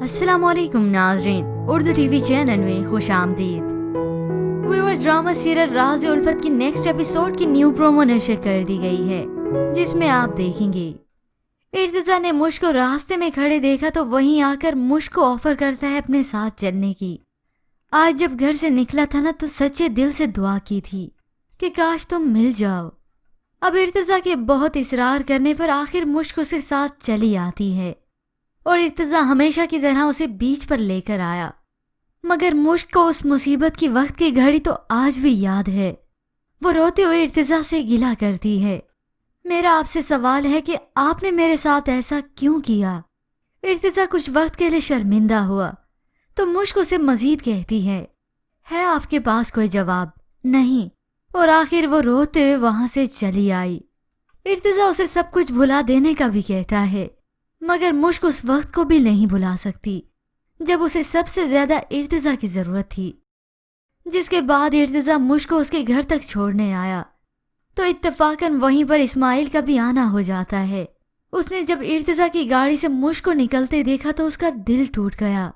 अस्सलाम वालेकुम नाज़रीन, उर्दू टीवी चैनल में खुश आमदीद। व्यूअर्स, ड्रामा सीरियल राज़ उल्फत की नेक्स्ट एपिसोड की न्यू प्रोमो नशर कर दी गई है, जिसमें आप देखेंगे इर्तिजा ने मुश्क को रास्ते में खड़े देखा तो वहीं आकर मुश्क को ऑफर करता है अपने साथ चलने की। आज जब घर से निकला था ना तो सच्चे दिल से दुआ की थी कि काश तुम मिल जाओ। अब इर्तिजा के बहुत इसरार करने पर आखिर मुश्क उसके साथ चली आती है और इर्तिजा हमेशा की तरह उसे बीच पर लेकर आया। मगर मुश्क को उस मुसीबत की वक्त की घड़ी तो आज भी याद है। वो रोते हुए इर्तिजा से गिला करती है, मेरा आपसे सवाल है कि आपने मेरे साथ ऐसा क्यों किया। इर्तिजा कुछ वक्त के लिए शर्मिंदा हुआ तो मुश्क उसे मजीद कहती है आपके पास कोई जवाब नहीं, और आखिर वो रोते हुए वहां से चली आई। इर्तिजा उसे सब कुछ भुला देने का भी कहता है, मगर मुश्क उस वक्त को भी नहीं भुला सकती जब उसे सबसे ज्यादा इर्तिजा की जरूरत थी। जिसके बाद इर्तिजा मुश्क को उसके घर तक छोड़ने आया तो इत्तेफाकन वहीं पर इस्माइल का भी आना हो जाता है। उसने जब इर्तिजा की गाड़ी से मुश्क को निकलते देखा तो उसका दिल टूट गया।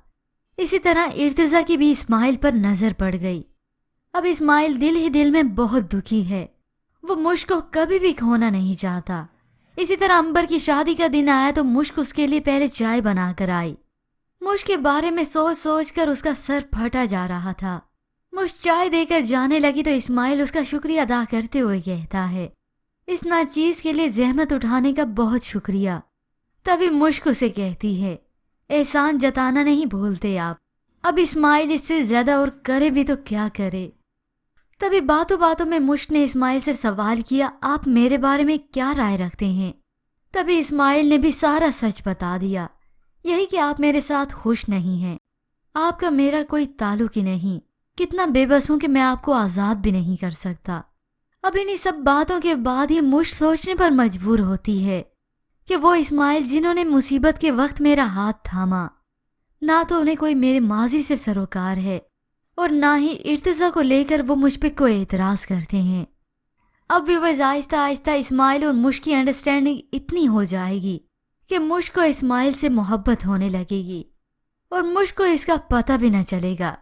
इसी तरह इर्तिजा की भी इस्माइल पर नजर पड़ गई। अब इस्माइल दिल ही दिल में बहुत दुखी है, वो मुश्क को कभी भी खोना नहीं चाहता। इसी तरह अंबर की शादी का दिन आया तो मुश्क उसके लिए पहले चाय बनाकर आई। मुश्क के बारे में सोच सोच कर उसका सर फटा जा रहा था। मुश्क चाय देकर जाने लगी तो इस्माइल उसका शुक्रिया अदा करते हुए कहता है, इस नाचीज के लिए जहमत उठाने का बहुत शुक्रिया। तभी मुश्क उसे कहती है, एहसान जताना नहीं भूलते आप। अब इस्माइल इससे ज्यादा और करे भी तो क्या करे। तभी बातों बातों में मुश्क ने इस्माइल से सवाल किया, आप मेरे बारे में क्या राय रखते हैं। तभी इस्माइल ने भी सारा सच बता दिया, यही कि आप मेरे साथ खुश नहीं हैं, आपका मेरा कोई ताल्लुक ही नहीं, कितना बेबस हूं कि मैं आपको आज़ाद भी नहीं कर सकता। अब इन्हीं सब बातों के बाद ही मुश्क सोचने पर मजबूर होती है कि वो इस्माइल जिन्होंने मुसीबत के वक्त मेरा हाथ थामा, ना तो उन्हें कोई मेरे माजी से सरोकार है और ना ही इर्तिजा को लेकर वो मुझ पे कोई एतराज करते हैं। अब व्यूअर्स, आहिस्ता आहिस्ता इस्माइल और मुश्क की अंडरस्टैंडिंग इतनी हो जाएगी कि मुश्क को इस्माइल से मोहब्बत होने लगेगी और मुश्क को इसका पता भी न चलेगा।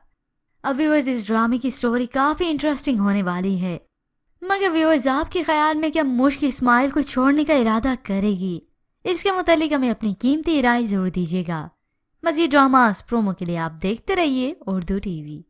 अब व्यूअर्स, इस ड्रामे की स्टोरी काफी इंटरेस्टिंग होने वाली है, मगर व्यूअर्स आपके ख्याल में क्या मुश्क इस्माइल को छोड़ने का इरादा करेगी? इसके मुतालिक हमें अपनी कीमती राय जरूर दीजिएगा। मज़ीद ड्रामास प्रोमो के लिए आप देखते रहिए उर्दू टीवी।